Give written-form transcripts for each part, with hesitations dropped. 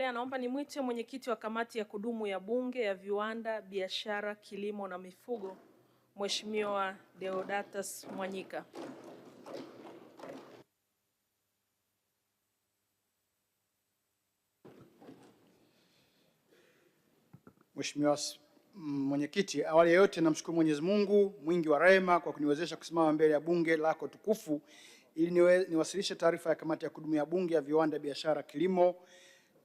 Naomba nimwite mwenyekiti wa kamati ya kudumu ya Bunge ya Viwanda, Biashara, Kilimo na Mifugo, Mheshimiwa Deodatus Mwanyika. Mheshimiwa Mwenyekiti, awali ya yote namshukuru Mwenyezi Mungu mwingi wa rehema kwa kuniwezesha kusimama mbele ya bunge lako tukufu ili niwasilishe taarifa ya kamati ya kudumu ya Bunge ya Viwanda, Biashara, Kilimo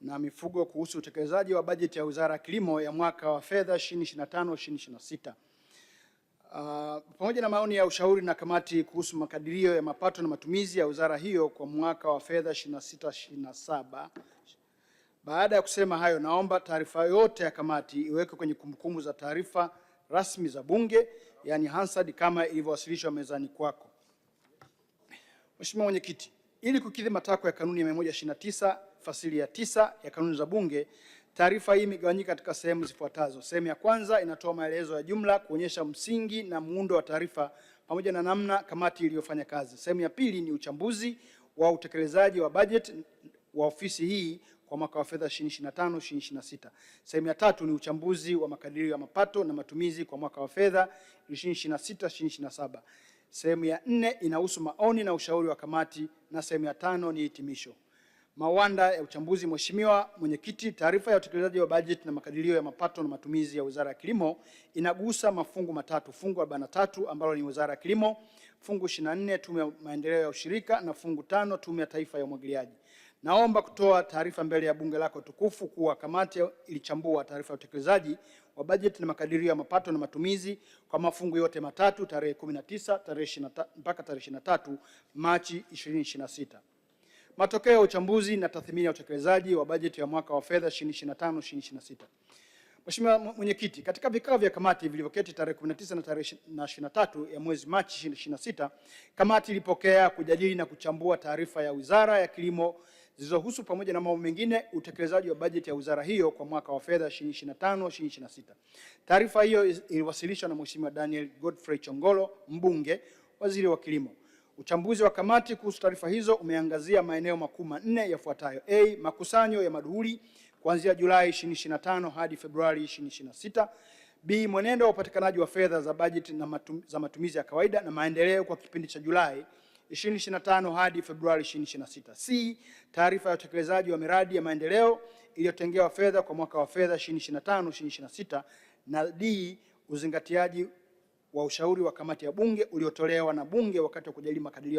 na Mifugo kuhusu utekelezaji wa bajeti ya Wizara ya Kilimo ya mwaka wa fedha 2025/2026. Pamoja na maoni ya ushauri na kamati kuhusu makadirio ya mapato na matumizi ya wizara hiyo kwa mwaka wa fedha 26/27. Baada ya kusema hayo, naomba taarifa yote ya kamati iwekwe kwenye kumbukumbu za taarifa rasmi za Bunge, yani Hansard, kama ilivyowasilishwa mezani kwako. Mheshimiwa Mwenyekiti, ili kukidhi matakwa ya kanuni ya 129 fasili ya 9 ya kanuni za Bunge, taarifa hii imegawanyika katika sehemu zifuatazo. Sehemu ya kwanza inatoa maelezo ya jumla kuonyesha msingi na muundo wa taarifa pamoja na namna kamati iliyofanya kazi. Sehemu ya pili ni uchambuzi wa utekelezaji wa bajeti wa ofisi hii kwa mwaka wa fedha 2025/2026. Sehemu ya tatu ni uchambuzi wa makadirio ya mapato na matumizi kwa mwaka wa fedha 2026/2027. Sehemu ya 4 inahusu maoni na ushauri wa kamati, na sehemu ya 5 ni hitimisho. Mawanda ya uchambuzi. Mheshimiwa Mwenyekiti, taarifa ya utekelezaji wa bajeti na makadirio ya mapato na matumizi ya Wizara ya Kilimo inagusa mafungu matatu: fungu 43 ambalo ni Wizara ya Kilimo, fungu 24 Tume ya Maendeleo ya Ushirika, na fungu 5 Tume ya Taifa ya Umwagiliaji. Naomba kutoa taarifa mbele ya bunge lako tukufu kuwa kamati ilichambua taarifa ya utekelezaji wa bajeti na makadirio ya mapato na matumizi kwa mafungu yote matatu tarehe 19 mpaka tarehe 23 Machi 2026. Matokeo ya uchambuzi na tathmini ya utekelezaji wa bajeti ya mwaka wa fedha 2025/2026. Mheshimiwa Mwenyekiti, katika vikao vya kamati vilivyoketi tarehe 19 na tarehe 23 ya mwezi Machi 2026, kamati ilipokea, kujadili na kuchambua taarifa ya Wizara ya Kilimo zilizohusu pamoja na mambo mengine utekelezaji wa bajeti ya wizara hiyo kwa mwaka wa fedha 2025/2026. Taarifa hiyo iliwasilishwa na Mheshimiwa Daniel Godfrey Chongolo, mbunge, waziri wa Kilimo. Uchambuzi wa kamati kuhusu taarifa hizo umeangazia maeneo makuu manne yafuatayo: A, makusanyo ya maduhuli kuanzia Julai 2025 hadi Februari 2026. B, mwenendo wa upatikanaji wa fedha za bajeti na za matumizi ya kawaida na maendeleo kwa kipindi cha Julai 2025 hadi Februari 2026. C, taarifa ya utekelezaji wa miradi ya maendeleo iliyotengewa fedha kwa mwaka wa fedha 2025/2026. Na D, uzingatiaji wa ushauri wa kamati ya Bunge uliotolewa na Bunge wakati wa kujadili makadirio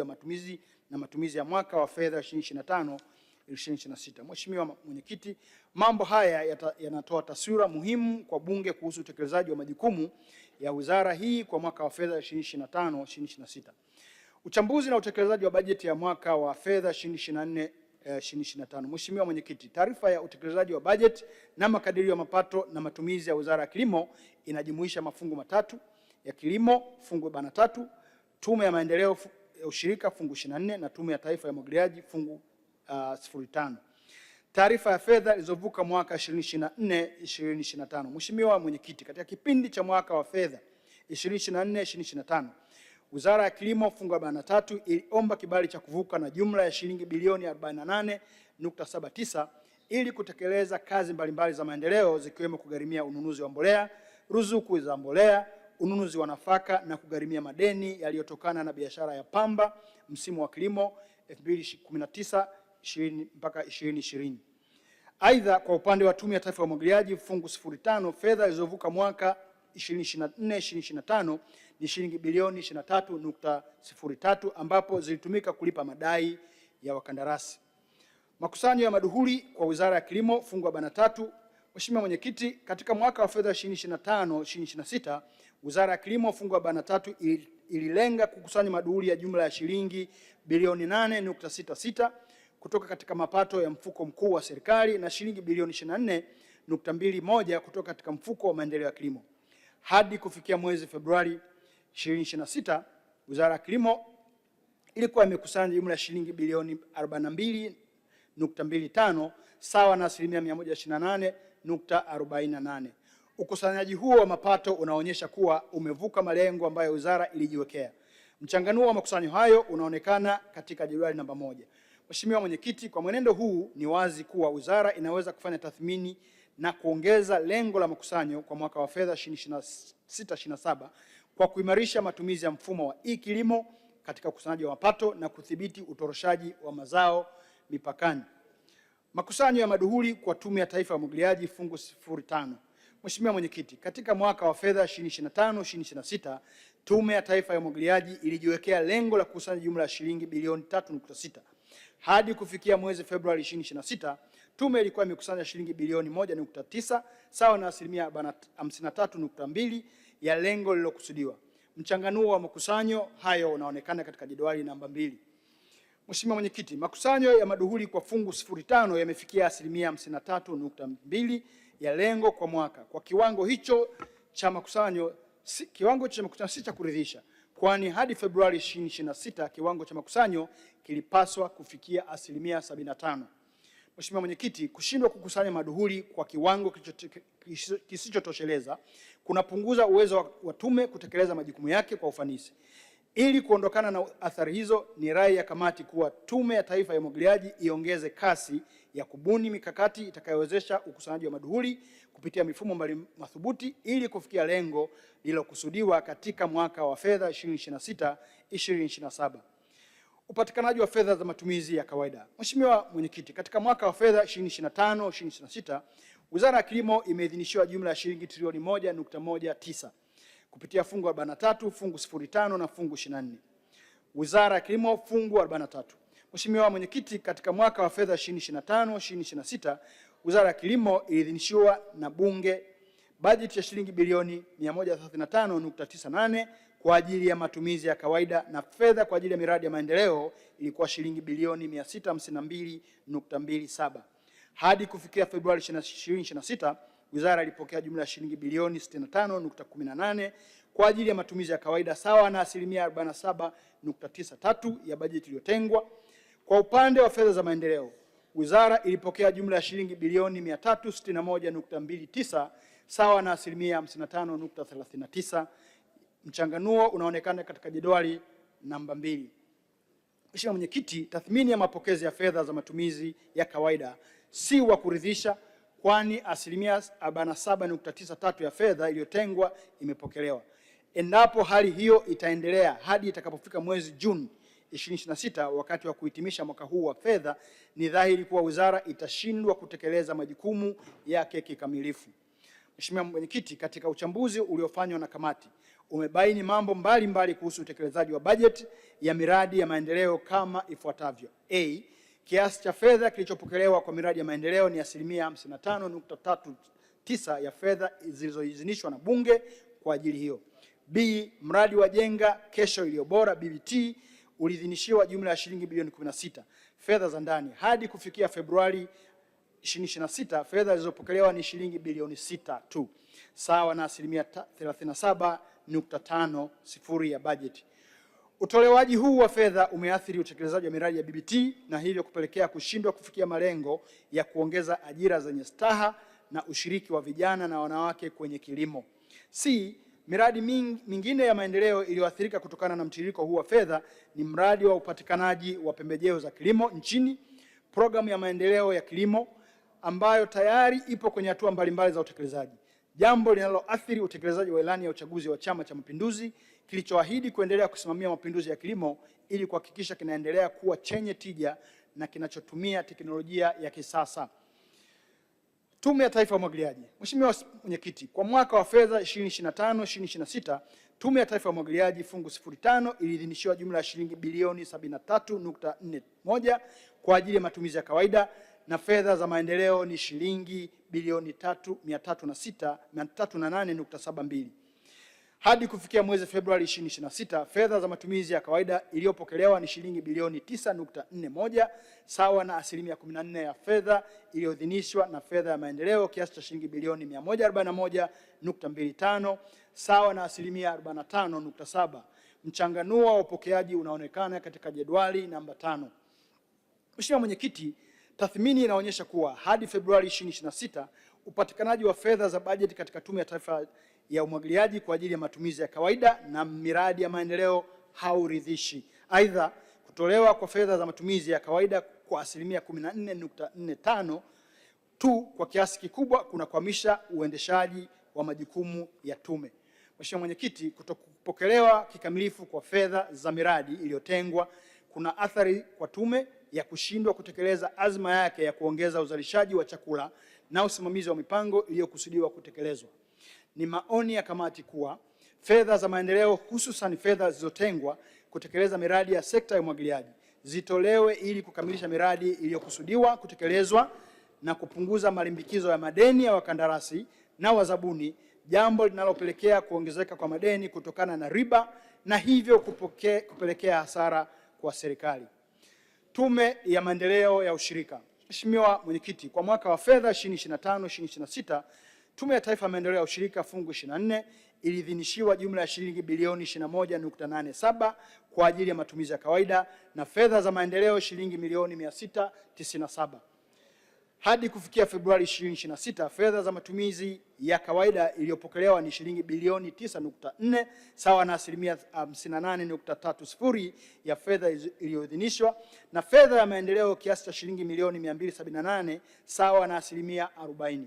ya matumizi ya mwaka wa fedha 2025/2026. Mheshimiwa Mwenyekiti, mambo haya yanatoa taswira muhimu kwa Bunge kuhusu utekelezaji wa majukumu ya wizara hii kwa mwaka wa fedha 2025/2026. Uchambuzi na utekelezaji wa bajeti ya mwaka wa fedha 2024/2025. Mheshimiwa Mwenyekiti, taarifa ya utekelezaji wa bajeti na makadirio ya mapato na matumizi ya Wizara ya Kilimo inajumuisha mafungu matatu ya kilimo, fungu 43, Tume ya Maendeleo ya Ushirika, fungu 24, na Tume ya Taifa ya Umwagiliaji, fungu 05. Taarifa ya fedha zilizovuka mwaka 2024/2025. Mheshimiwa Mwenyekiti, katika kipindi cha mwaka wa fedha 2024/2025, Wizara ya Kilimo fungu 43 iliomba kibali cha kuvuka na jumla ya shilingi bilioni 48.79 ili kutekeleza kazi mbalimbali za maendeleo zikiwemo kugharimia ununuzi wa mbolea, ruzuku za mbolea, ununuzi wa nafaka na kugharimia madeni yaliyotokana na biashara ya pamba msimu wa kilimo 2019 mpaka 2020. Aidha, kwa upande wa Tume ya Taifa ya Umwagiliaji fungu 05, fedha zilizovuka mwaka 2024/2025 ni shilingi bilioni 23.03 ambapo zilitumika kulipa madai ya wakandarasi. Makusanyo ya maduhuli kwa Wizara ya Kilimo fungu 43. Mheshimiwa Mwenyekiti, katika mwaka wa fedha 2025/2026, Wizara ya Kilimo fungu 43 ililenga kukusanya maduhuli ya jumla ya shilingi bilioni 8.66 kutoka katika mapato ya mfuko mkuu wa serikali na shilingi bilioni 24.21 kutoka katika mfuko wa maendeleo ya kilimo. Hadi kufikia mwezi Februari 2026, Wizara ya Kilimo ilikuwa imekusanya jumla ya shilingi bilioni 42.25 sawa na asilimia 128.48. Ukusanyaji huo wa mapato unaonyesha kuwa umevuka malengo ambayo wizara ilijiwekea. Mchanganuo wa makusanyo hayo unaonekana katika jedwali namba 1. Mheshimiwa Mwenyekiti, kwa mwenendo huu ni wazi kuwa wizara inaweza kufanya tathmini na kuongeza lengo la makusanyo kwa mwaka wa fedha 2026/27 kwa kuimarisha matumizi ya mfumo wa e-kilimo katika ukusanyaji wa mapato na kudhibiti utoroshaji wa mazao mipakani. Makusanyo ya maduhuli kwa Tume ya Taifa ya Umwagiliaji fungu 05. Mheshimiwa Mwenyekiti, katika mwaka wa fedha 2025/2026 Tume ya Taifa ya Umwagiliaji ilijiwekea lengo la kukusanya jumla ya shilingi bilioni 3.6. Hadi kufikia mwezi Februari 2026, tume ilikuwa imekusanya shilingi bilioni 1.9 sawa na asilimia 53.2 ya lengo lililokusudiwa. Mchanganuo wa makusanyo hayo unaonekana katika jedwali namba 2. Mheshimiwa Mwenyekiti, makusanyo ya maduhuli kwa fungu 05 yamefikia asilimia 53.2 ya lengo kwa mwaka. Kwa kiwango hicho cha makusanyo si cha kuridhisha, kwani hadi Februari 2026 kiwango cha makusanyo kilipaswa kufikia asilimia 75. Mheshimiwa Mwenyekiti, kushindwa kukusanya maduhuli kwa kiwango kisichotosheleza kunapunguza uwezo wa tume kutekeleza majukumu yake kwa ufanisi. Ili kuondokana na athari hizo, ni rai ya kamati kuwa Tume ya Taifa ya Umwagiliaji iongeze kasi ya kubuni mikakati itakayowezesha ukusanyaji wa maduhuli kupitia mifumo madhubuti ili kufikia lengo lililokusudiwa katika mwaka wa fedha 2026/2027. Upatikanaji wa fedha za matumizi ya kawaida. Mheshimiwa Mwenyekiti, katika mwaka wa fedha 2025/2026 Wizara ya Kilimo imeidhinishiwa jumla ya shilingi trilioni 1.19 kupitia fungu 43, fungu 05 na fungu 24. Wizara ya Kilimo fungu 43. Mheshimiwa Mwenyekiti, katika mwaka wa fedha 2025/2026 Wizara ya Kilimo iliidhinishiwa na Bunge bajeti ya shilingi bilioni 135.98 kwa ajili ya matumizi ya kawaida na fedha kwa ajili ya miradi ya maendeleo ilikuwa shilingi bilioni 652.27. Hadi kufikia Februari 2026, wizara ilipokea jumla ya shilingi bilioni 65.18 kwa ajili ya matumizi ya kawaida sawa na asilimia 47.93 ya bajeti iliyotengwa. Kwa upande wa fedha za maendeleo, wizara ilipokea jumla ya shilingi bilioni 361.29 sawa na asilimia 55.39. Mchanganuo unaonekana katika jedwali namba 2. Mheshimiwa Mwenyekiti, tathmini ya mapokezi ya fedha za matumizi ya kawaida si wa kuridhisha, kwani asilimia 47.93 ya fedha iliyotengwa imepokelewa. Endapo hali hiyo itaendelea hadi itakapofika mwezi Juni 2026 wakati wa kuhitimisha mwaka huu wa fedha, ni dhahiri kuwa wizara itashindwa kutekeleza majukumu yake kikamilifu. Mheshimiwa Mwenyekiti, katika uchambuzi uliofanywa na kamati umebaini mambo mbalimbali kuhusu utekelezaji wa bajeti ya miradi ya maendeleo kama ifuatavyo. A. Kiasi cha fedha kilichopokelewa kwa miradi ya maendeleo ni asilimia 55.39 ya fedha zilizoidhinishwa na Bunge kwa ajili hiyo. B. Mradi wa Jenga Kesho Iliyo Bora BBT uliidhinishiwa jumla ya shilingi bilioni 16 fedha za ndani. Hadi kufikia Februari 2026 fedha zilizopokelewa ni shilingi bilioni 6 tu, sawa na asilimia 37.50 ya bajeti. Utolewaji huu wa fedha umeathiri utekelezaji wa miradi ya BBT na hivyo kupelekea kushindwa kufikia malengo ya kuongeza ajira zenye staha na ushiriki wa vijana na wanawake kwenye kilimo. C. Miradi mingine ya maendeleo iliyoathirika kutokana na mtiririko huu wa fedha ni mradi wa upatikanaji wa pembejeo za kilimo nchini, programu ya maendeleo ya kilimo ambayo tayari ipo kwenye hatua mbalimbali za utekelezaji, jambo linaloathiri utekelezaji wa ilani ya uchaguzi wa Chama cha Mapinduzi kilichoahidi kuendelea kusimamia mapinduzi ya kilimo ili kuhakikisha kinaendelea kuwa chenye tija na kinachotumia teknolojia ya kisasa. Tume ya Taifa ya Umwagiliaji. Mheshimiwa Mwenyekiti, kwa mwaka wa fedha 2025/2026 Tume ya Taifa ya Umwagiliaji fungu 05 iliidhinishiwa jumla ya shilingi bilioni 73.41 kwa ajili ya matumizi ya kawaida na fedha za maendeleo ni shilingi bilioni 308.72. Hadi kufikia mwezi Februari 2026 fedha za matumizi ya kawaida iliyopokelewa ni shilingi bilioni 9.41 sawa na asilimia 14 ya fedha iliyoidhinishwa, na fedha ya maendeleo kiasi cha shilingi bilioni 141.25 sawa na asilimia 45.7. Mchanganuo wa upokeaji unaonekana katika jedwali namba 5. Mheshimiwa Mwenyekiti, tathmini inaonyesha kuwa hadi Februari 2026 upatikanaji wa fedha za bajeti katika Tume ya Taifa ya Umwagiliaji kwa ajili ya matumizi ya kawaida na miradi ya maendeleo hauridhishi. Aidha, kutolewa kwa fedha za matumizi ya kawaida kwa asilimia 14.45 tu kwa kiasi kikubwa kunakwamisha uendeshaji wa majukumu ya tume. Mheshimiwa Mwenyekiti, kutokupokelewa kikamilifu kwa fedha za miradi iliyotengwa kuna athari kwa tume ya kushindwa kutekeleza azma yake ya kuongeza uzalishaji wa chakula na usimamizi wa mipango iliyokusudiwa kutekelezwa. Ni maoni ya kamati kuwa fedha za maendeleo, hususan fedha zilizotengwa kutekeleza miradi ya sekta ya umwagiliaji, zitolewe ili kukamilisha miradi iliyokusudiwa kutekelezwa na kupunguza malimbikizo ya madeni ya wakandarasi na wazabuni, jambo linalopelekea kuongezeka kwa madeni kutokana na riba na hivyo kupelekea hasara kwa serikali. Tume ya Maendeleo ya Ushirika. Mheshimiwa Mwenyekiti, kwa mwaka wa fedha 2025/2026 Tume ya Taifa ya Maendeleo ya Ushirika fungu 24 iliidhinishiwa jumla ya shilingi bilioni 21.87 kwa ajili ya matumizi ya kawaida na fedha za maendeleo shilingi milioni 697. Hadi kufikia Februari 2026, fedha za matumizi ya kawaida iliyopokelewa ni shilingi bilioni 9.4 sawa na asilimia 58.30 ya fedha iliyoidhinishwa, na fedha ya maendeleo kiasi cha shilingi milioni 278 sawa na asilimia 40.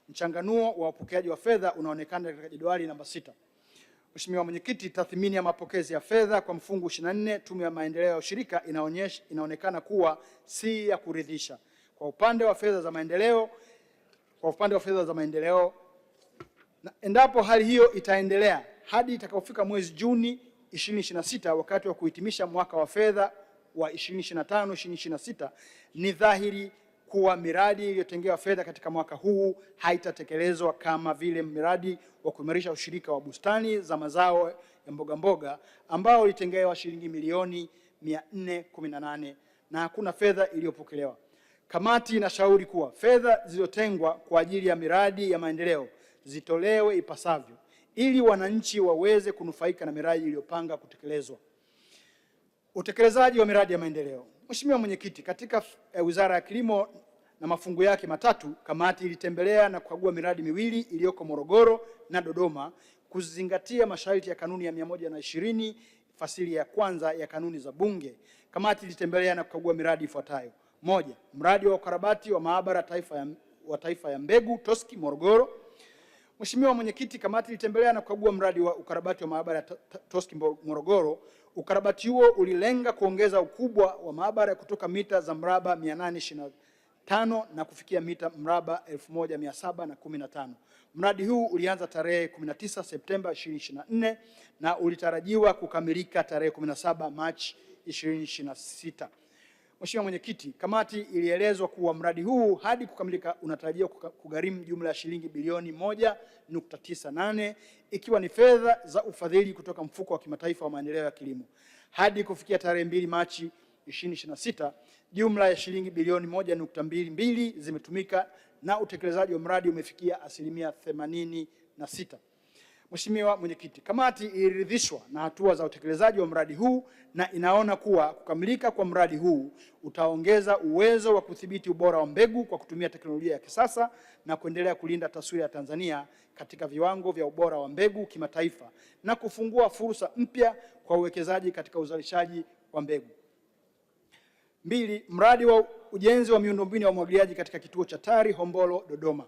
Mchanganuo wa upokeaji wa fedha unaonekana katika jedwali namba 6. Mheshimiwa Mwenyekiti, tathmini ya mapokezi ya fedha kwa mfungu 24 Tume ya Maendeleo ya Ushirika inaonekana kuwa si ya kuridhisha. Kwa upande wa fedha za maendeleo, na endapo hali hiyo itaendelea hadi itakapofika mwezi Juni 2026 wakati wa kuhitimisha mwaka wa fedha wa 2025/2026, ni dhahiri kuwa miradi iliyotengewa fedha katika mwaka huu haitatekelezwa, kama vile miradi wa kuimarisha ushirika wa bustani za mazao ya mboga ambao ulitengewa shilingi milioni 418 na hakuna fedha iliyopokelewa. Kamati inashauri kuwa fedha zilizotengwa kwa ajili ya miradi ya maendeleo zitolewe ipasavyo ili wananchi waweze kunufaika na miradi iliyopanga kutekelezwa. Utekelezaji wa miradi ya maendeleo. Mheshimiwa Mwenyekiti, katika Wizara ya Kilimo na mafungu yake matatu, kamati ilitembelea na kukagua miradi miwili iliyoko Morogoro na Dodoma kuzingatia masharti ya kanuni ya 120 fasili ya kwanza ya kanuni za Bunge. Kamati ilitembelea na kukagua miradi ifuatayo: 1. Mradi wa ukarabati wa maabara taifa ya mbegu TOSCI Morogoro. Mheshimiwa Mwenyekiti, kamati ilitembelea na kukagua mradi wa ukarabati wa maabara TOSCI Morogoro. Ukarabati huo ulilenga kuongeza ukubwa wa maabara kutoka mita za mraba 825 na kufikia mita mraba 1715. Mradi huu ulianza tarehe 19 Septemba 2024 na ulitarajiwa kukamilika tarehe 17 Machi 2026. Mheshimiwa Mwenyekiti, kamati ilielezwa kuwa mradi huu hadi kukamilika unatarajiwa kugharimu jumla ya shilingi bilioni 1.98 ikiwa ni fedha za ufadhili kutoka mfuko wa kimataifa wa maendeleo ya kilimo. Hadi kufikia tarehe 2 Machi 2026, jumla ya shilingi bilioni 1.22 zimetumika na utekelezaji wa mradi umefikia asilimia 86. Mheshimiwa Mwenyekiti, kamati iliridhishwa na hatua za utekelezaji wa mradi huu na inaona kuwa kukamilika kwa mradi huu utaongeza uwezo wa kudhibiti ubora wa mbegu kwa kutumia teknolojia ya kisasa na kuendelea kulinda taswira ya Tanzania katika viwango vya ubora wa mbegu kimataifa na kufungua fursa mpya kwa uwekezaji katika uzalishaji wa mbegu. 2. Mradi wa ujenzi wa miundombinu ya umwagiliaji katika kituo cha TARI Hombolo Dodoma.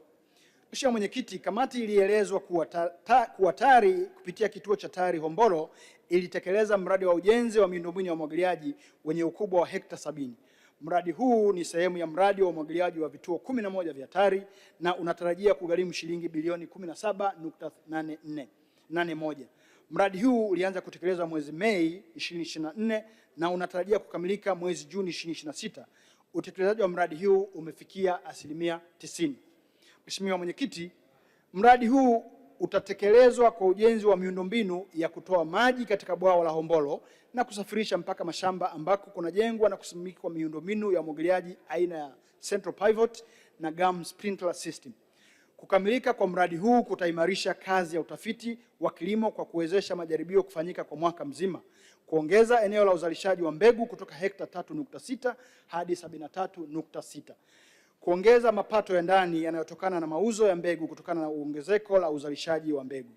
Mheshimiwa Mwenyekiti, kamati ilielezwa kuwa TARI kupitia kituo cha TARI Hombolo ilitekeleza mradi wa ujenzi wa miundombinu ya umwagiliaji wenye ukubwa wa hekta 70. Mradi huu ni sehemu ya mradi wa umwagiliaji wa vituo 11 vya TARI na unatarajia kugharimu shilingi bilioni 17.81. Mradi huu ulianza kutekelezwa mwezi Mei 2024 na unatarajia kukamilika mwezi Juni 2026. Utekelezaji wa mradi huu umefikia asilimia 90. Mheshimiwa Mwenyekiti, mradi huu utatekelezwa kwa ujenzi wa miundombinu ya kutoa maji katika bwawa la Hombolo na kusafirisha mpaka mashamba ambako kunajengwa na kusimikwa miundombinu ya umwagiliaji aina ya Central Pivot na Gum Sprinkler System. Kukamilika kwa mradi huu kutaimarisha kazi ya utafiti wa kilimo kwa kuwezesha majaribio kufanyika kwa mwaka mzima, kuongeza eneo la uzalishaji wa mbegu kutoka hekta 3.6 hadi 73.6. Kuongeza mapato ya ndani yanayotokana na mauzo ya mbegu kutokana na ongezeko la uzalishaji wa mbegu.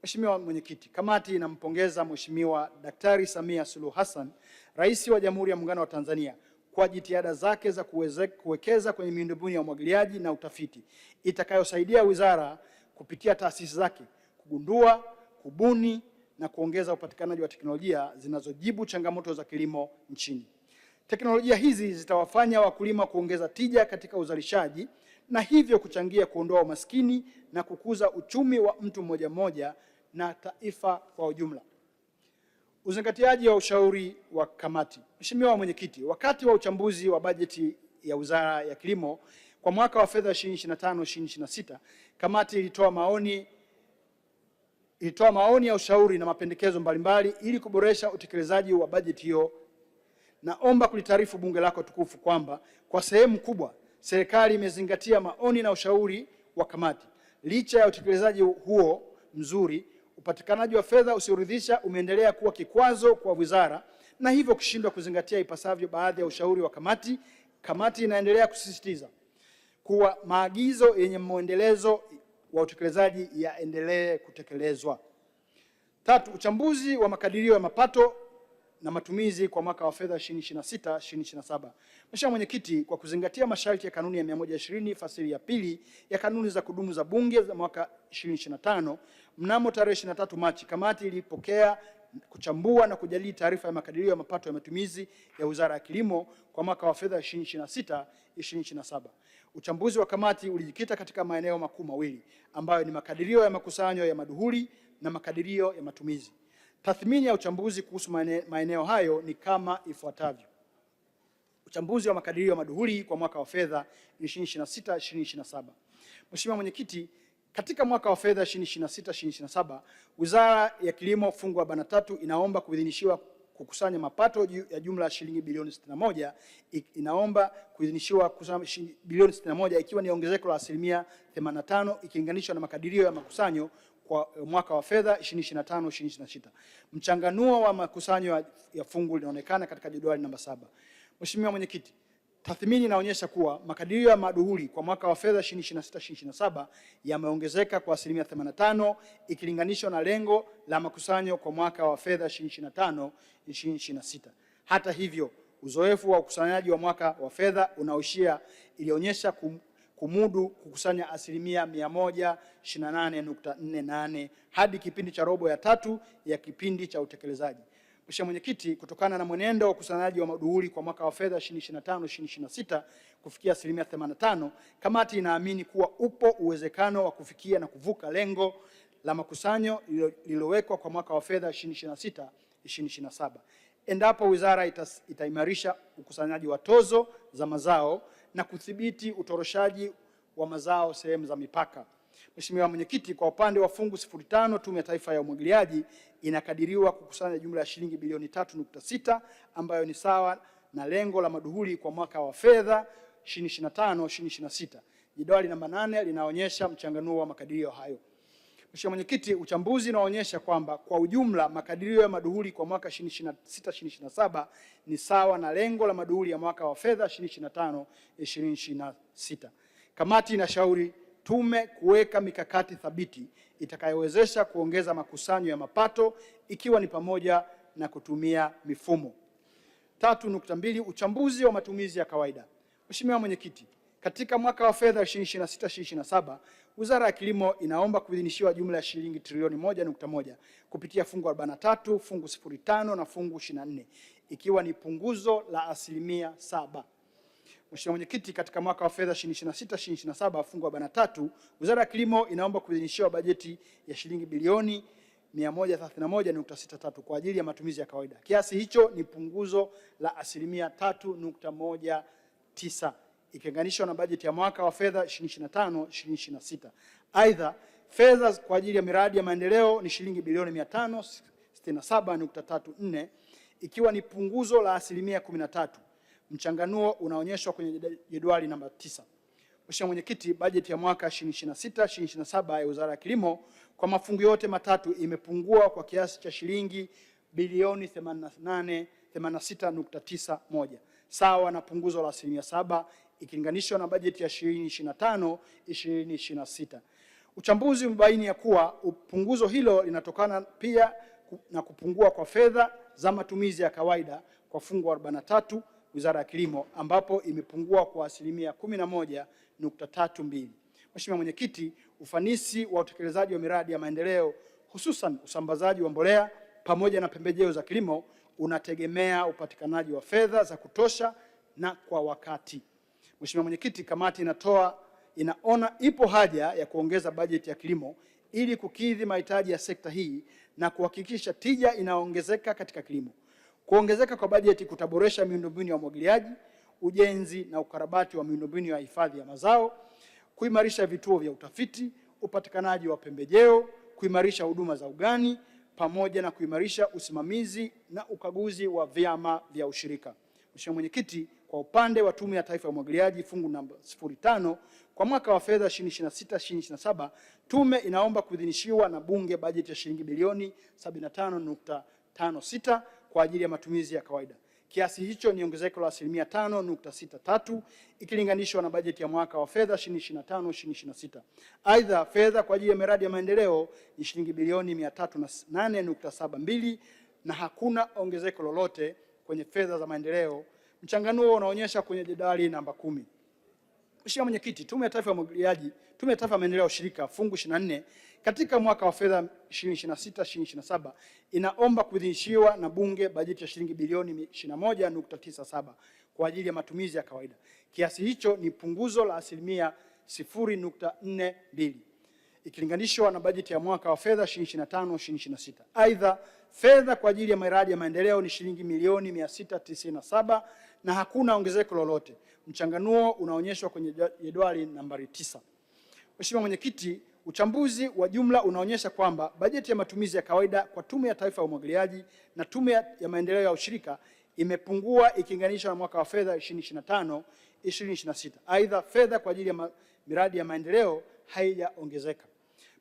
Mheshimiwa Mwenyekiti, kamati inampongeza Mheshimiwa Daktari Samia Suluhu Hassan, Rais wa Jamhuri ya Muungano wa Tanzania, kwa jitihada zake za kuwekeza kwenye miundombinu ya umwagiliaji na utafiti itakayosaidia wizara kupitia taasisi zake kugundua, kubuni na kuongeza upatikanaji wa teknolojia zinazojibu changamoto za kilimo nchini. Teknolojia hizi zitawafanya wakulima kuongeza tija katika uzalishaji na hivyo kuchangia kuondoa umaskini na kukuza uchumi wa mtu mmoja mmoja na taifa kwa ujumla. Uzingatiaji wa ushauri wa kamati. Mheshimiwa Mwenyekiti, wakati wa uchambuzi wa bajeti ya Wizara ya Kilimo kwa mwaka wa fedha 2025/2026, kamati ilitoa maoni ya ushauri na mapendekezo mbalimbali ili kuboresha utekelezaji wa bajeti hiyo. Naomba kulitaarifu Bunge lako tukufu kwamba kwa sehemu kubwa serikali imezingatia maoni na ushauri wa kamati. Licha ya utekelezaji huo mzuri, upatikanaji wa fedha usioridhisha umeendelea kuwa kikwazo kwa wizara na hivyo kushindwa kuzingatia ipasavyo baadhi ya ushauri wa kamati. Kamati inaendelea kusisitiza kuwa maagizo yenye mwendelezo wa utekelezaji yaendelee kutekelezwa. 3. Uchambuzi wa makadirio ya mapato na matumizi kwa mwaka wa fedha 2026/2027. Mheshimiwa Mwenyekiti, kwa kuzingatia masharti ya kanuni ya 120 fasili ya pili ya kanuni za kudumu za Bunge za mwaka 2025, mnamo tarehe 23 Machi, kamati ilipokea, kuchambua na kujadili taarifa ya makadirio ya mapato ya matumizi ya Wizara ya Kilimo kwa mwaka wa fedha 2026/2027. Uchambuzi wa kamati ulijikita katika maeneo makuu mawili ambayo ni makadirio ya makusanyo ya maduhuli na makadirio ya matumizi. Tathmini ya uchambuzi kuhusu maeneo hayo ni kama ifuatavyo. Uchambuzi wa makadirio ya maduhuli kwa mwaka wa fedha 2026/2027. Mheshimiwa Mwenyekiti, katika mwaka wa fedha 2026/2027, Wizara ya Kilimo fungu 43 inaomba kuidhinishiwa kukusanya mapato ya jumla ya shilingi bilioni 61, inaomba kuidhinishiwa kukusanya bilioni 61 ikiwa ni ongezeko la asilimia 85 ikilinganishwa na makadirio ya makusanyo kwa mwaka wa fedha 2025/2026. Mchanganuo wa makusanyo ya fungu linaonekana katika jedwali namba 7. Mheshimiwa Mwenyekiti, tathmini inaonyesha kuwa makadirio ya maduhuli kwa mwaka wa fedha 2026/2027 yameongezeka kwa asilimia 85 ikilinganishwa na lengo la makusanyo kwa mwaka wa fedha 2025/2026. Hata hivyo, uzoefu wa ukusanyaji wa mwaka wa fedha unaoishia ilionyesha kumudu kukusanya asilimia 128.48 hadi kipindi cha robo ya 3 ya kipindi cha utekelezaji. Mheshimiwa Mwenyekiti, kutokana na mwenendo wa ukusanyaji wa maduhuli kwa mwaka wa fedha 2025/2026 kufikia asilimia 85, kamati inaamini kuwa upo uwezekano wa kufikia na kuvuka lengo la makusanyo lililowekwa kwa mwaka wa fedha 2026/2027 endapo wizara itaimarisha ukusanyaji wa tozo za mazao na kudhibiti utoroshaji wa mazao sehemu za mipaka. Mheshimiwa Mwenyekiti, kwa upande wa fungu 05, Tume ya Taifa ya Umwagiliaji inakadiriwa kukusanya jumla ya shilingi bilioni 3.6 ambayo ni sawa na lengo la maduhuli kwa mwaka wa fedha 2025/2026. Jedwali namba 8 linaonyesha mchanganuo wa makadirio hayo. Mheshimiwa Mwenyekiti, uchambuzi unaonyesha kwamba kwa ujumla makadirio ya maduhuli kwa mwaka 2026/2027 ni sawa na lengo la maduhuli ya mwaka wa fedha 2025/2026. Kamati inashauri tume kuweka mikakati thabiti itakayowezesha kuongeza makusanyo ya mapato ikiwa ni pamoja na kutumia mifumo. 3.2 Uchambuzi wa matumizi ya kawaida. Mheshimiwa Mwenyekiti, katika mwaka wa fedha 2026/2027, Wizara ya Kilimo inaomba kuidhinishiwa jumla ya shilingi trilioni 1.1 kupitia fungu 43, fungu 05 na fungu 24, ikiwa ni punguzo la asilimia 7. Mheshimiwa Mwenyekiti, katika mwaka wa fedha 2026/2027 fungu 43, Wizara ya Kilimo inaomba kuidhinishiwa bajeti ya shilingi bilioni 131.63 kwa ajili ya matumizi ya kawaida. Kiasi hicho ni punguzo la asilimia 3.19 ikilinganishwa na bajeti ya mwaka wa fedha 2025/2026. Aidha, fedha kwa ajili ya miradi ya maendeleo ni shilingi bilioni 567.34 ikiwa ni punguzo la asilimia 13. Mchanganuo unaonyeshwa kwenye jedwali namba 9. Mheshimiwa Mwenyekiti, bajeti ya mwaka 2026/2027 ya Wizara ya Kilimo kwa mafungu yote matatu imepungua kwa kiasi cha shilingi bilioni 86.91 sawa na punguzo la asilimia 7 ikilinganishwa na bajeti ya 2025/2026. Uchambuzi umebaini ya kuwa punguzo hilo linatokana pia na kupungua kwa fedha za matumizi ya kawaida kwa fungu 43 Wizara ya Kilimo, ambapo imepungua kwa asilimia 11.32. Mheshimiwa Mwenyekiti, ufanisi wa utekelezaji wa miradi ya maendeleo hususan usambazaji wa mbolea pamoja na pembejeo za kilimo unategemea upatikanaji wa fedha za kutosha na kwa wakati. Mheshimiwa Mwenyekiti, kamati inaona ipo haja ya kuongeza bajeti ya kilimo ili kukidhi mahitaji ya sekta hii na kuhakikisha tija inaongezeka katika kilimo. Kuongezeka kwa bajeti kutaboresha miundombinu ya umwagiliaji, ujenzi na ukarabati wa miundombinu ya hifadhi ya mazao, kuimarisha vituo vya utafiti, upatikanaji wa pembejeo, kuimarisha huduma za ugani pamoja na kuimarisha usimamizi na ukaguzi wa vyama vya ushirika. Mheshimiwa Mwenyekiti, kwa upande wa Tume ya Taifa ya Umwagiliaji fungu namba 05 kwa mwaka wa fedha 2026/2027, tume inaomba kuidhinishiwa na Bunge bajeti ya shilingi bilioni 75.56 kwa ajili ya matumizi ya kawaida. Kiasi hicho ni ongezeko la asilimia 5.63 ikilinganishwa na bajeti ya mwaka wa fedha 2025/2026. Aidha, fedha kwa ajili ya miradi ya maendeleo ni shilingi bilioni 308.72 na hakuna ongezeko lolote kwenye fedha za maendeleo. Mchanganuo unaonyesha kwenye jedwali namba 10. Mheshimiwa Mwenyekiti, Tume ya Taifa ya Umwagiliaji, Tume ya Taifa ya Maendeleo ya Ushirika fungu 24 katika mwaka wa fedha 2026/2027 inaomba kuidhinishiwa na Bunge bajeti ya shilingi bilioni 21.97 kwa ajili ya matumizi ya kawaida. Kiasi hicho ni punguzo la asilimia 0.42 ikilinganishwa na bajeti ya mwaka wa fedha 2025/2026. Aidha, fedha kwa ajili ya miradi ya maendeleo ni shilingi milioni 697 na hakuna ongezeko lolote. Mchanganuo unaonyeshwa kwenye jedwali nambari 9. Mheshimiwa Mwenyekiti, uchambuzi wa jumla unaonyesha kwamba bajeti ya matumizi ya kawaida kwa Tume ya Taifa ya Umwagiliaji na Tume ya Maendeleo ya Ushirika imepungua ikilinganishwa na mwaka wa fedha 2025/2026. Aidha, fedha kwa ajili ya miradi ya maendeleo haijaongezeka.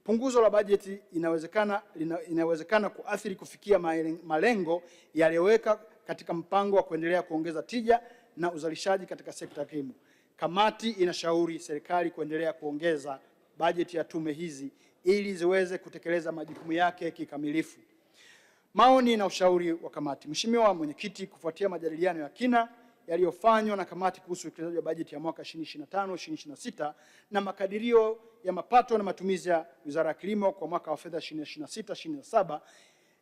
Punguzo la bajeti inawezekana kuathiri kufikia malengo yaliyoweka katika mpango wa kuendelea kuongeza tija na uzalishaji katika sekta ya kilimo. Kamati inashauri serikali kuendelea kuongeza bajeti ya tume hizi ili ziweze kutekeleza majukumu yake kikamilifu. Maoni na ushauri wa kamati. Mheshimiwa Mwenyekiti, kufuatia majadiliano ya kina yaliyofanywa na kamati kuhusu utekelezaji wa bajeti ya mwaka 2025/2026 na makadirio ya mapato na matumizi ya Wizara ya Kilimo kwa mwaka wa fedha 2026/2027,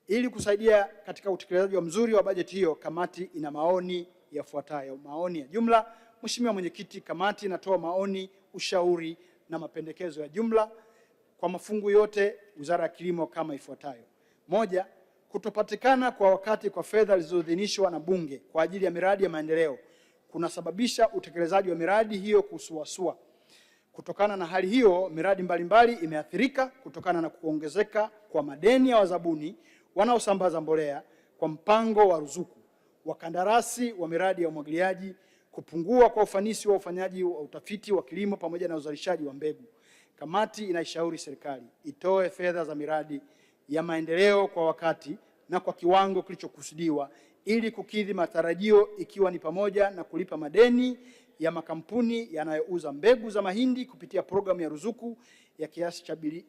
ili kusaidia katika utekelezaji wa mzuri wa bajeti hiyo, kamati ina maoni yafuatayo. Maoni ya jumla. Mheshimiwa Mwenyekiti, kamati inatoa maoni, ushauri na mapendekezo ya jumla kwa mafungu yote Wizara ya Kilimo kama ifuatayo. Moja, kutopatikana kwa wakati kwa fedha zilizoidhinishwa na Bunge kwa ajili ya miradi ya maendeleo kunasababisha utekelezaji wa miradi hiyo kusuasua. Kutokana na hali hiyo, miradi mbalimbali imeathirika kutokana na kuongezeka kwa madeni ya wazabuni wanaosambaza mbolea kwa mpango wa ruzuku, wakandarasi wa miradi ya umwagiliaji, kupungua kwa ufanisi wa ufanyaji wa utafiti wa kilimo pamoja na uzalishaji wa mbegu. Kamati inaishauri serikali itoe fedha za miradi ya maendeleo kwa wakati na kwa kiwango kilichokusudiwa ili kukidhi matarajio, ikiwa ni pamoja na kulipa madeni ya makampuni yanayouza mbegu za mahindi kupitia programu ya ruzuku ya kiasi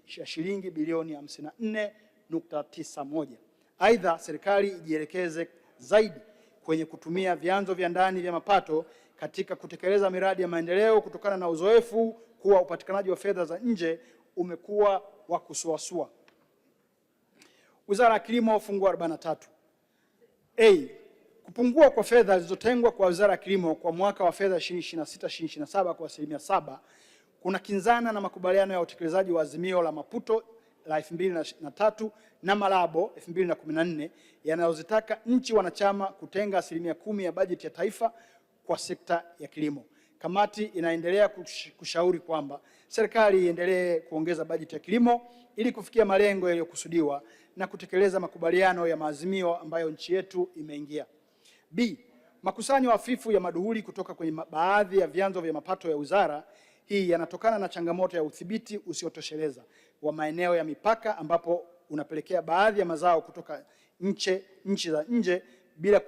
cha shilingi bilioni 54.91. Aidha, serikali ijielekeze zaidi kwenye kutumia vyanzo vya ndani vya mapato katika kutekeleza miradi ya maendeleo kutokana na uzoefu kuwa upatikanaji wa fedha za nje umekuwa wa kusuasua. Wizara ya Kilimo fungu 43. Kupungua kwa fedha zilizotengwa kwa Wizara ya Kilimo kwa mwaka wa fedha 2026/2027 kwa asilimia 7 kuna kinzana na makubaliano ya utekelezaji wa Azimio la Maputo la 2003 na Malabo 2014 yanayozitaka nchi wanachama kutenga asilimia 10 ya bajeti ya taifa kwa sekta ya kilimo. Kamati inaendelea kushauri kwamba serikali iendelee kuongeza bajeti ya kilimo ili kufikia malengo yaliyokusudiwa na kutekeleza makubaliano ya maazimio ambayo nchi yetu imeingia. Makusanyo hafifu ya maduhuli kutoka kwenye baadhi ya vyanzo vya mapato ya wizara hii yanatokana na changamoto ya udhibiti usiotosheleza wa maeneo ya mipaka, ambapo unapelekea baadhi ya mazao kutoka nchi za nje bila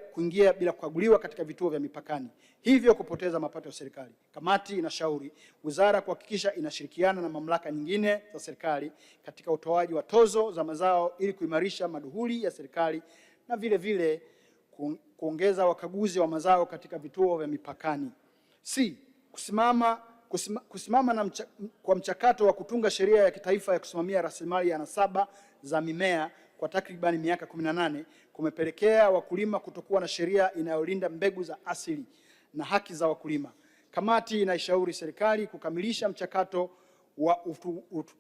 kukaguliwa katika vituo vya mipakani, hivyo kupoteza mapato ya serikali. Kamati inashauri wizara kuhakikisha inashirikiana na mamlaka nyingine za serikali katika utoaji wa tozo za mazao ili kuimarisha maduhuli ya serikali na vile kuongeza wakaguzi wa mazao katika vituo vya mipakani. C. Kusimama kwa mchakato wa kutunga sheria ya kitaifa ya kusimamia rasilimali ya nasaba za mimea kwa takribani miaka 18 kumepelekea wakulima kutokuwa na sheria inayolinda mbegu za asili na haki za wakulima. Kamati inaishauri serikali kukamilisha mchakato wa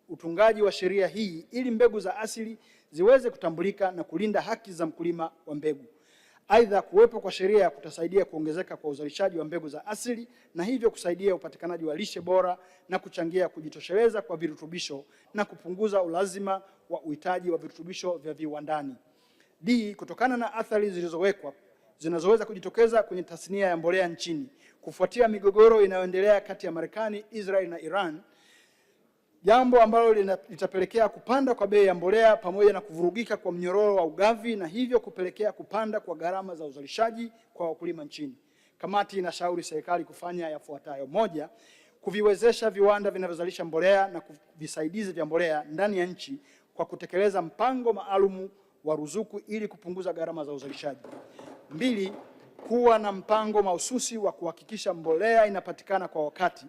utungaji wa sheria hii ili mbegu za asili ziweze kutambulika na kulinda haki za mkulima wa mbegu. Aidha, kuwepo kwa sheria kutasaidia kuongezeka kwa uzalishaji wa mbegu za asili na hivyo kusaidia upatikanaji wa lishe bora na kuchangia kujitosheleza kwa virutubisho na kupunguza ulazima wa uhitaji wa virutubisho vya viwandani. D. Kutokana na athari zinazoweza kujitokeza kwenye tasnia ya mbolea nchini kufuatia migogoro inayoendelea kati ya Marekani, Israel na Iran, jambo ambalo litapelekea kupanda kwa bei ya mbolea pamoja na kuvurugika kwa mnyororo wa ugavi na hivyo kupelekea kupanda kwa gharama za uzalishaji kwa wakulima nchini. Kamati inashauri serikali kufanya yafuatayo: moja, kuviwezesha viwanda vinavyozalisha mbolea na visaidizi vya mbolea ndani ya nchi kwa kutekeleza mpango maalum wa ruzuku ili kupunguza gharama za uzalishaji. Mbili, kuwa na mpango mahususi wa kuhakikisha mbolea inapatikana kwa wakati,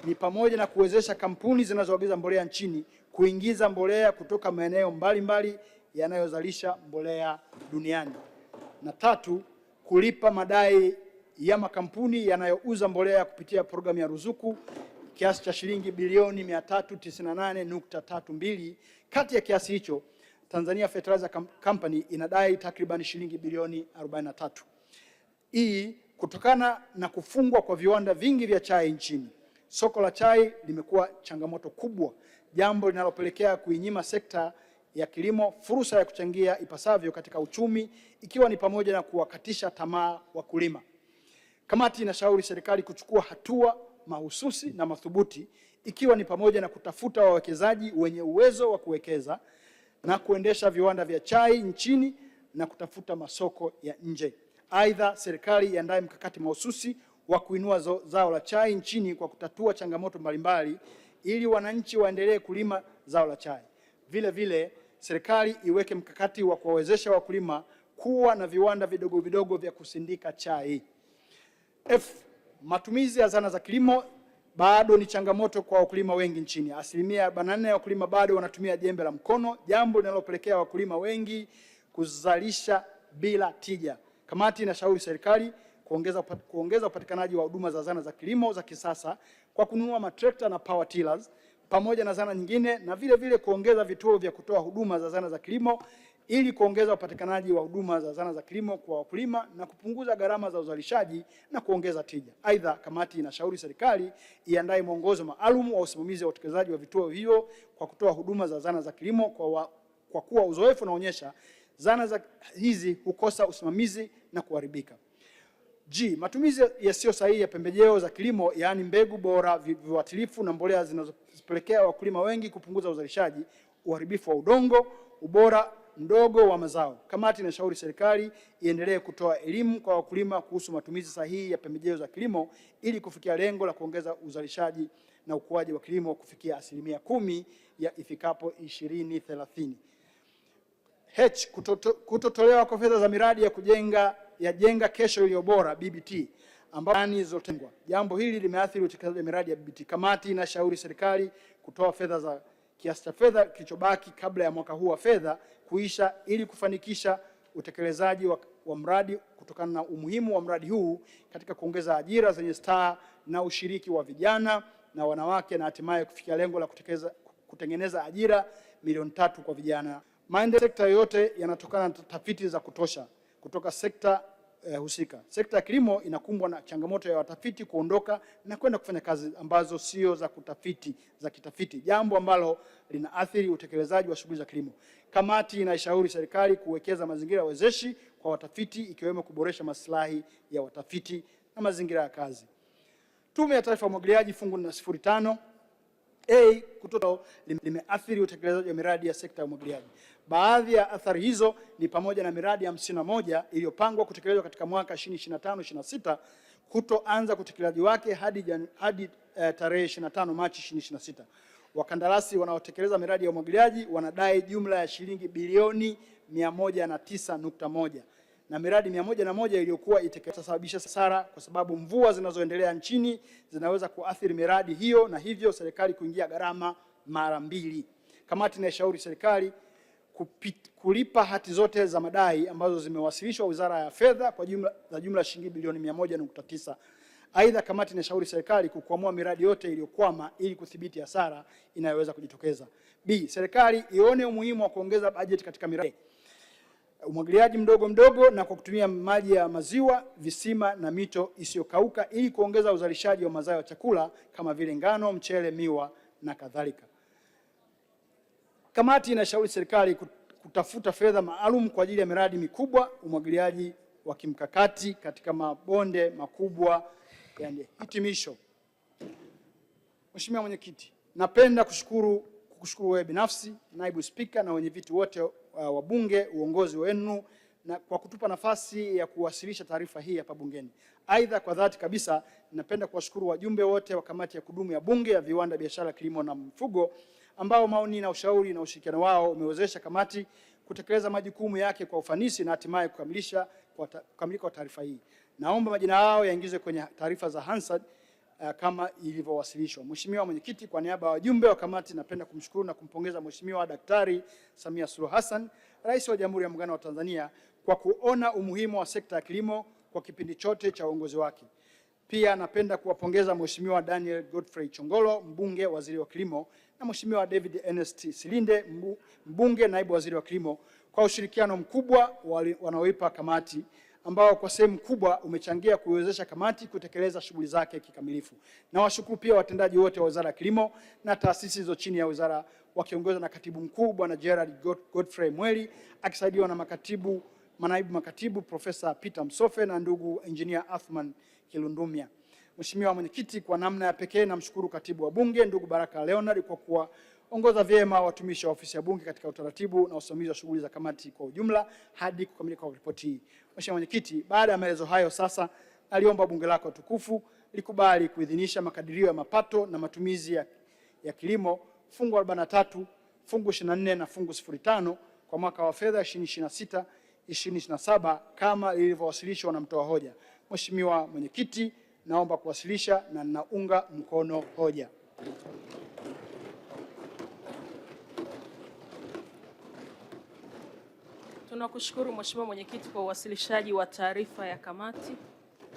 ni pamoja na kuwezesha kampuni zinazoagiza mbolea nchini kuingiza mbolea kutoka maeneo mbalimbali yanayozalisha mbolea duniani. Na tatu, kulipa madai ya makampuni yanayouza mbolea kupitia programu ya ruzuku kiasi cha shilingi bilioni 398.32. Kati ya kiasi hicho, Tanzania Fertilizer Company inadai takriban shilingi bilioni 43. Hii kutokana na kufungwa kwa viwanda vingi vya chai nchini. Soko la chai limekuwa changamoto kubwa, jambo linalopelekea kuinyima sekta ya kilimo fursa ya kuchangia ipasavyo katika uchumi, ikiwa ni pamoja na kuwakatisha tamaa wakulima. Kamati inashauri serikali kuchukua hatua mahususi na madhubuti, ikiwa ni pamoja na kutafuta wawekezaji wenye uwezo wa kuwekeza na kuendesha viwanda vya chai nchini na kutafuta masoko ya nje. Aidha, serikali iandae mkakati mahususi wa kuinua zao la chai nchini kwa kutatua changamoto mbalimbali ili wananchi waendelee kulima zao la chai. Vile vile, serikali iweke mkakati wa kuwawezesha wakulima kuwa na viwanda vidogo vidogo vya kusindika chai. F. Matumizi ya zana za kilimo bado ni changamoto kwa wakulima wengi nchini. 44% ya wakulima bado wanatumia jembe la mkono, jambo linalopelekea wakulima wengi kuzalisha bila tija. Kamati inashauri serikali kuongeza upatikanaji wa huduma za zana za kilimo za kisasa kwa kununua matrekta na power tillers pamoja na zana nyingine, na vile vile kuongeza vituo vya kutoa huduma za zana za kilimo ili kuongeza upatikanaji wa huduma za zana za kilimo kwa wakulima na kupunguza gharama za uzalishaji na kuongeza tija. Aidha, kamati inashauri serikali iandae mwongozo maalum wa usimamizi wa utekelezaji wa vituo hivyo kwa kutoa huduma za zana za kilimo kwa kuwa uzoefu unaonyesha zana hizi hukosa usimamizi na kuharibika. G. Matumizi yasiyo sahihi ya pembejeo za kilimo, yaani mbegu bora, viuatilifu na mbolea zinazopelekea wakulima wengi kupunguza uzalishaji, uharibifu wa udongo, ubora mdogo wa mazao. Kamati inashauri serikali iendelee kutoa elimu kwa wakulima kuhusu matumizi sahihi ya pembejeo za kilimo ili kufikia lengo la kuongeza uzalishaji na ukuaji wa kilimo kufikia 10% ya ifikapo 2030. H. Kutotolewa kwa fedha za miradi ya jenga kesho iliyo bora BBT ambapo zilizotengwa. Jambo hili limeathiri utekelezaji wa miradi ya BBT. Kamati inashauri serikali kutoa fedha za kiasi cha fedha kilichobaki kabla ya mwaka huu wa fedha kuisha ili kufanikisha utekelezaji wa mradi kutokana na umuhimu wa mradi huu katika kuongeza ajira zenye staha na ushiriki wa vijana na wanawake na hatimaye kufikia lengo la kutengeneza ajira milioni 3 kwa vijana. Maendeleo sekta yote yanatokana na tafiti za kutosha kutoka sekta husika. Sekta ya kilimo inakumbwa na changamoto ya watafiti kuondoka na kwenda kufanya kazi ambazo sio za kitafiti, jambo ambalo linaathiri utekelezaji wa shughuli za kilimo. Kamati inaishauri serikali kuwekeza mazingira wezeshi kwa watafiti, ikiwemo kuboresha maslahi ya watafiti na mazingira ya kazi. Tume ya Taifa ya Umwagiliaji fungu la 05 kutoto limeathiri utekelezaji wa miradi ya sekta ya umwagiliaji. Baadhi ya athari hizo ni pamoja na miradi ya 51 iliyopangwa kutekelezwa katika mwaka 2025-26 kutoanza kutekelezaji wake hadi tarehe 25 Machi 2026. Wakandarasi wanaotekeleza miradi ya umwagiliaji wanadai jumla ya shilingi bilioni 109.1. na miradi 101 iliyokuwa itasababisha hasara kwa sababu mvua zinazoendelea nchini zinaweza kuathiri miradi hiyo na hivyo serikali kuingia gharama mara mbili. Kamati inashauri serikali kulipa hati zote za madai ambazo zimewasilishwa Wizara ya Fedha kwa jumla shilingi bilioni 100.9. Aidha, kamati inashauri serikali kukwamua miradi yote iliyokwama ili kudhibiti hasara inayoweza kujitokeza. B. Serikali ione umuhimu wa kuongeza bajeti katika miradi umwagiliaji mdogo na kwa kutumia maji ya maziwa, visima na mito isiyokauka ili kuongeza uzalishaji wa mazao ya chakula kama vile ngano, mchele, miwa na kadhalika. Kamati inashauri serikali kutafuta fedha maalum kwa ajili ya miradi mikubwa umwagiliaji wa kimkakati katika mabonde makubwa. Hitimisho. Mheshimiwa Mwenyekiti, napenda kukushukuru wewe binafsi, Naibu Spika na wenyeviti wote wa Bunge, uongozi wenu na kwa kutupa nafasi ya kuwasilisha taarifa hii hapa bungeni. Aidha, kwa dhati kabisa napenda kuwashukuru wajumbe wote wa Kamati ya Kudumu ya Bunge ya Viwanda, Biashara, Kilimo na Mifugo ambao maoni na ushauri na ushirikiano wao umewezesha kamati kutekeleza majukumu yake kwa ufanisi na hatimaye kukamilika kwa taarifa hii. Naomba majina yao yaingizwe kwenye taarifa za Hansard kama ilivyowasilishwa. Mheshimiwa Mwenyekiti, kwa niaba ya wajumbe wa kamati napenda kumshukuru na kumpongeza Mheshimiwa Daktari Samia Suluhu Hassan, Rais wa Jamhuri ya Muungano wa Tanzania kwa kuona umuhimu wa sekta ya kilimo kwa kipindi chote cha uongozi wake. Pia napenda kuwapongeza Mheshimiwa Daniel Godfrey Chongolo, mbunge, waziri wa kilimo, na Mheshimiwa David Ernest Silinde, mbunge, naibu waziri wa kilimo, kwa ushirikiano mkubwa wanaoipa kamati ambao kwa sehemu kubwa umechangia kuiwezesha kamati kutekeleza shughuli zake kikamilifu. Na washukuru pia watendaji wote wa Wizara ya Kilimo na taasisi zilizo chini ya wizara wakiongozwa na Katibu Mkuu Bwana Gerald Godfrey Mweli akisaidiwa na manaibu makatibu Profesa Peter Msofe na ndugu Engineer Athman Kilundumia. Mheshimiwa Mwenyekiti, kwa namna ya pekee namshukuru Katibu wa Bunge ndugu Baraka Leonard kwa kuwaongoza vyema watumishi wa ofisi ya Bunge katika utaratibu na usimamizi wa shughuli za kamati kwa ujumla hadi kukamilika kwa ripoti hii. Mheshimiwa Mwenyekiti, baada ya maelezo hayo sasa naliomba Bunge lako tukufu likubali kuidhinisha makadirio ya mapato na matumizi ya kilimo fungu 43, fungu 24 na fungu 05 kwa mwaka wa fedha 2026/2027 kama lilivyowasilishwa na mtoa hoja. Mheshimiwa Mwenyekiti, naomba kuwasilisha na ninaunga mkono hoja. Tunakushukuru Mheshimiwa Mwenyekiti kwa uwasilishaji wa taarifa ya kamati.